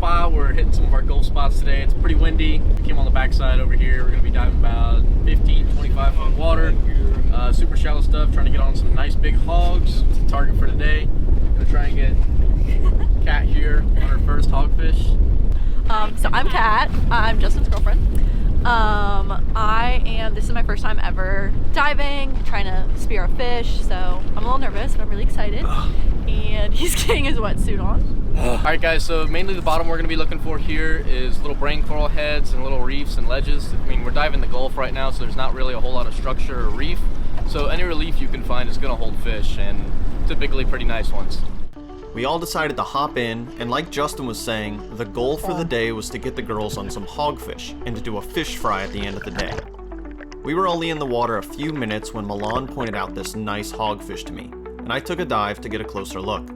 spot. We're hitting some of our Gulf spots today. It's pretty windy. We came on the backside over here. We're gonna be diving about 15, 25 foot water. Super shallow stuff, trying to get on some nice big hogs. It's a target for today. Gonna try and get Kat here on her first hogfish. So I'm Kat. I'm Justin's girlfriend. This is my first time ever diving, trying to spear a fish, so I'm a little nervous, but I'm really excited. And he's getting his wetsuit on. Alright guys, so mainly the bottom we're going to be looking for here is little brain coral heads and little reefs and ledges. I mean, we're diving the Gulf right now, so there's not really a whole lot of structure or reef. So any relief you can find is going to hold fish, and typically pretty nice ones. We all decided to hop in, and like Justin was saying, the goal for the day was to get the girls on some hogfish and to do a fish fry at the end of the day. We were only in the water a few minutes when Milan pointed out this nice hogfish to me, and I took a dive to get a closer look.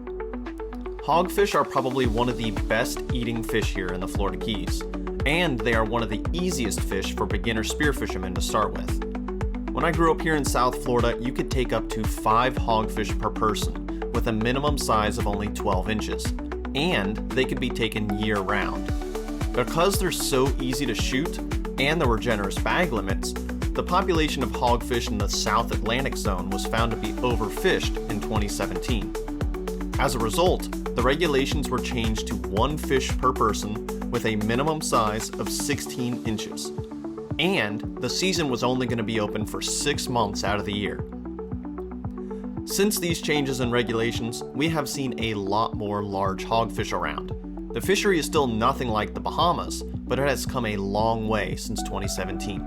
Hogfish are probably one of the best eating fish here in the Florida Keys, and they are one of the easiest fish for beginner spearfishermen to start with. When I grew up here in South Florida, you could take up to 5 hogfish per person, with a minimum size of only 12 inches, and they could be taken year-round. Because they're so easy to shoot, and there were generous bag limits, the population of hogfish in the South Atlantic zone was found to be overfished in 2017. As a result, the regulations were changed to 1 fish per person with a minimum size of 16 inches, and the season was only going to be open for 6 months out of the year. Since these changes in regulations, we have seen a lot more large hogfish around. The fishery is still nothing like the Bahamas, but it has come a long way since 2017.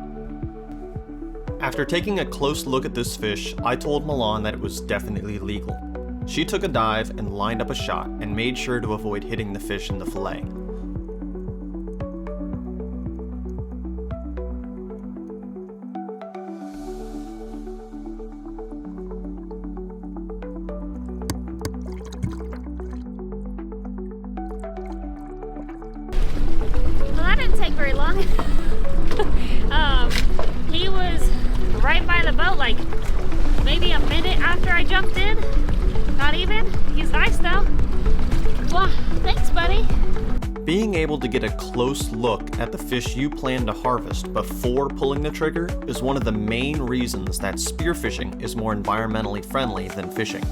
After taking a close look at this fish, I told Milan that it was definitely legal. She took a dive and lined up a shot and made sure to avoid hitting the fish in the fillet. Take very long. He was right by the boat, like maybe a minute after I jumped in. Not even. He's nice though. Well, thanks, buddy. Being able to get a close look at the fish you plan to harvest before pulling the trigger is one of the main reasons that spearfishing is more environmentally friendly than fishing.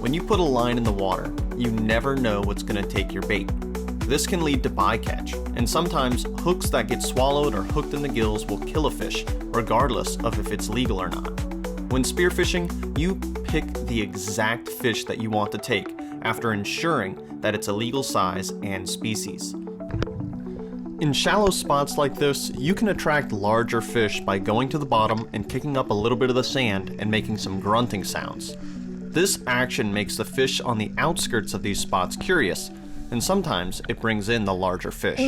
When you put a line in the water, you never know what's going to take your bait. This can lead to bycatch, and sometimes hooks that get swallowed or hooked in the gills will kill a fish, regardless of if it's legal or not. When spearfishing, you pick the exact fish that you want to take after ensuring that it's a legal size and species. In shallow spots like this, you can attract larger fish by going to the bottom and kicking up a little bit of the sand and making some grunting sounds. This action makes the fish on the outskirts of these spots curious, and sometimes it brings in the larger fish.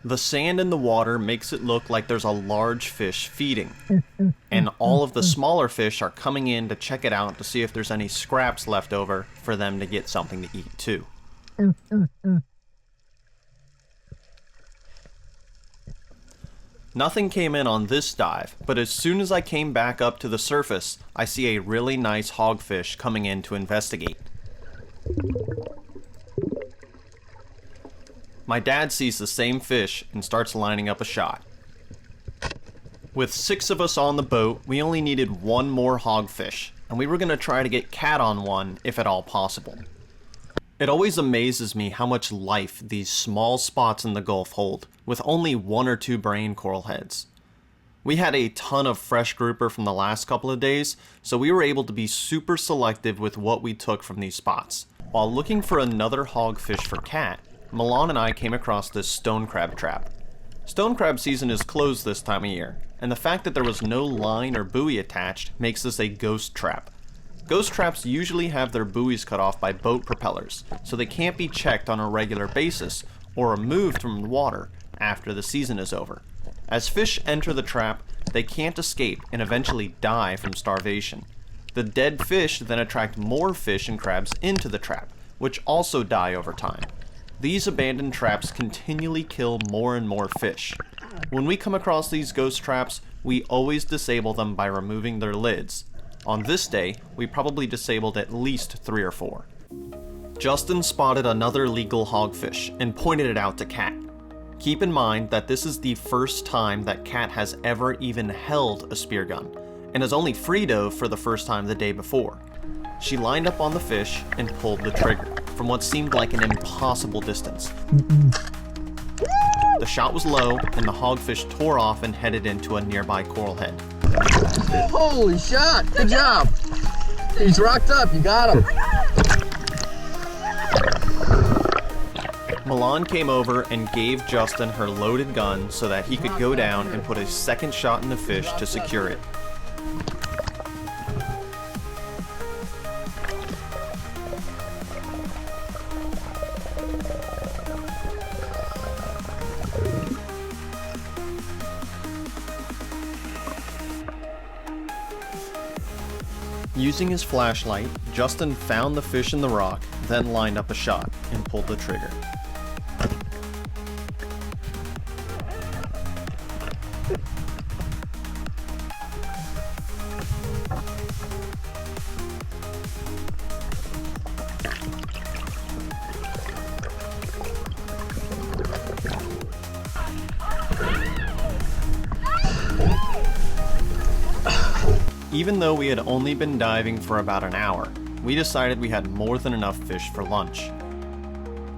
The sand in the water makes it look like there's a large fish feeding, and all of the smaller fish are coming in to check it out to see if there's any scraps left over for them to get something to eat too. Nothing came in on this dive, but as soon as I came back up to the surface, I see a really nice hogfish coming in to investigate. My dad sees the same fish and starts lining up a shot. With 6 of us on the boat, we only needed 1 more hogfish, and we were going to try to get Kat on one if at all possible. It always amazes me how much life these small spots in the Gulf hold, with only 1 or 2 brain coral heads. We had a ton of fresh grouper from the last couple of days, so we were able to be super selective with what we took from these spots. While looking for another hogfish for Kat, Milan and I came across this stone crab trap. Stone crab season is closed this time of year, and the fact that there was no line or buoy attached makes this a ghost trap. Ghost traps usually have their buoys cut off by boat propellers, so they can't be checked on a regular basis or removed from the water after the season is over. As fish enter the trap, they can't escape and eventually die from starvation. The dead fish then attract more fish and crabs into the trap, which also die over time. These abandoned traps continually kill more and more fish. When we come across these ghost traps, we always disable them by removing their lids. On this day, we probably disabled at least 3 or 4. Justin spotted another legal hogfish and pointed it out to Kat. Keep in mind that this is the first time that Kat has ever even held a spear gun, and has only free dove for the first time the day before. She lined up on the fish and pulled the trigger from what seemed like an impossible distance. The shot was low, and the hogfish tore off and headed into a nearby coral head. Holy shot! Good job! He's rocked up, you got him! Milan came over and gave Justin her loaded gun so that he could go down and put a second shot in the fish to secure it. Using his flashlight, Justin found the fish in the rock, then lined up a shot and pulled the trigger. Even though we had only been diving for about an hour, we decided we had more than enough fish for lunch.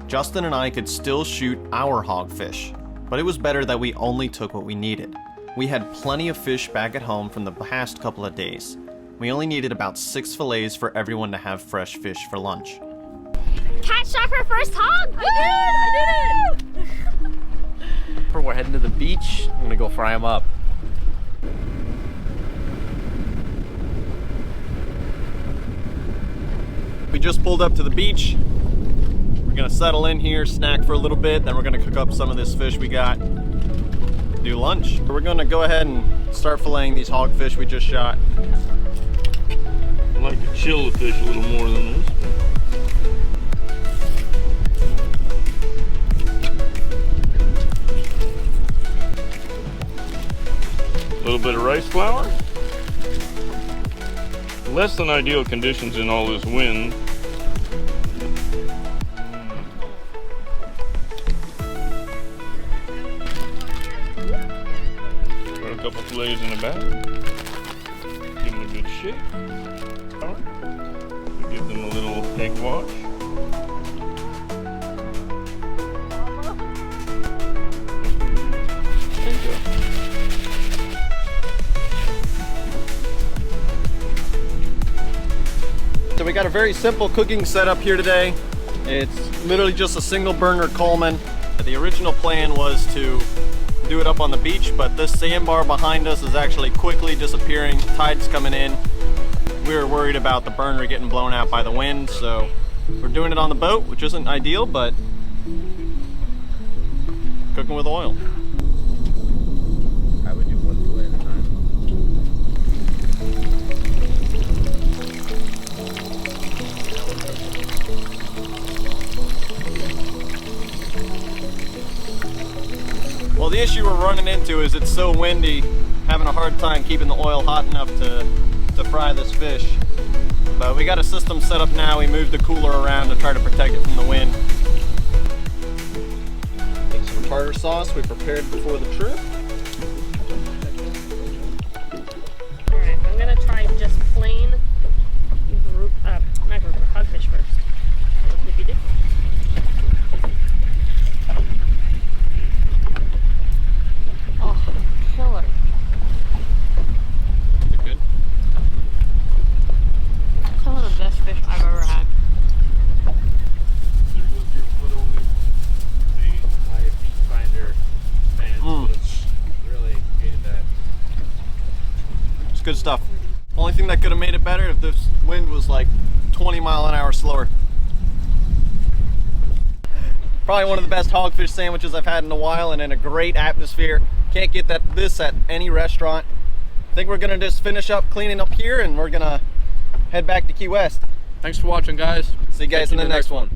Justin and I could still shoot our hogfish, but it was better that we only took what we needed. We had plenty of fish back at home from the past couple of days. We only needed about 6 fillets for everyone to have fresh fish for lunch. Kat shot her first hog! I did it! We're heading to the beach. I'm gonna go fry them up. We just pulled up to the beach. We're gonna settle in here, snack for a little bit, then we're gonna cook up some of this fish we got, do lunch. We're gonna go ahead and start filleting these hogfish we just shot. I like to chill the fish a little more than this. A little bit of rice flour. Less than ideal conditions in all this wind. Put a couple fillets in the bag. Give them a good shake. Give them a little egg wash. There you go. So we got a very simple cooking setup here today. It's literally just a single burner Coleman. The original plan was to do it up on the beach, but this sandbar behind us is actually quickly disappearing. Tide's coming in. We were worried about the burner getting blown out by the wind, so we're doing it on the boat, which isn't ideal, but cooking with oil. I would do one fillet at a time. Well, the issue we're running into is it's so windy, having a hard time keeping the oil hot enough to fry this fish. But we got a system set up now. We moved the cooler around to try to protect it from the wind. Take some tartar sauce we prepared before the trip. Alright, I'm gonna try just plain hogfish first. If you did. Oh, killer. Is it good? Some of the best fish I've ever had. It's good stuff. Only thing that could have made it better if this wind was like 20 mph slower. Probably one of the best hogfish sandwiches I've had in a while, and in a great atmosphere. Can't get this at any restaurant. I think we're gonna just finish up cleaning up here and we're gonna head back to Key West. Thanks for watching, guys. See you guys in the next one.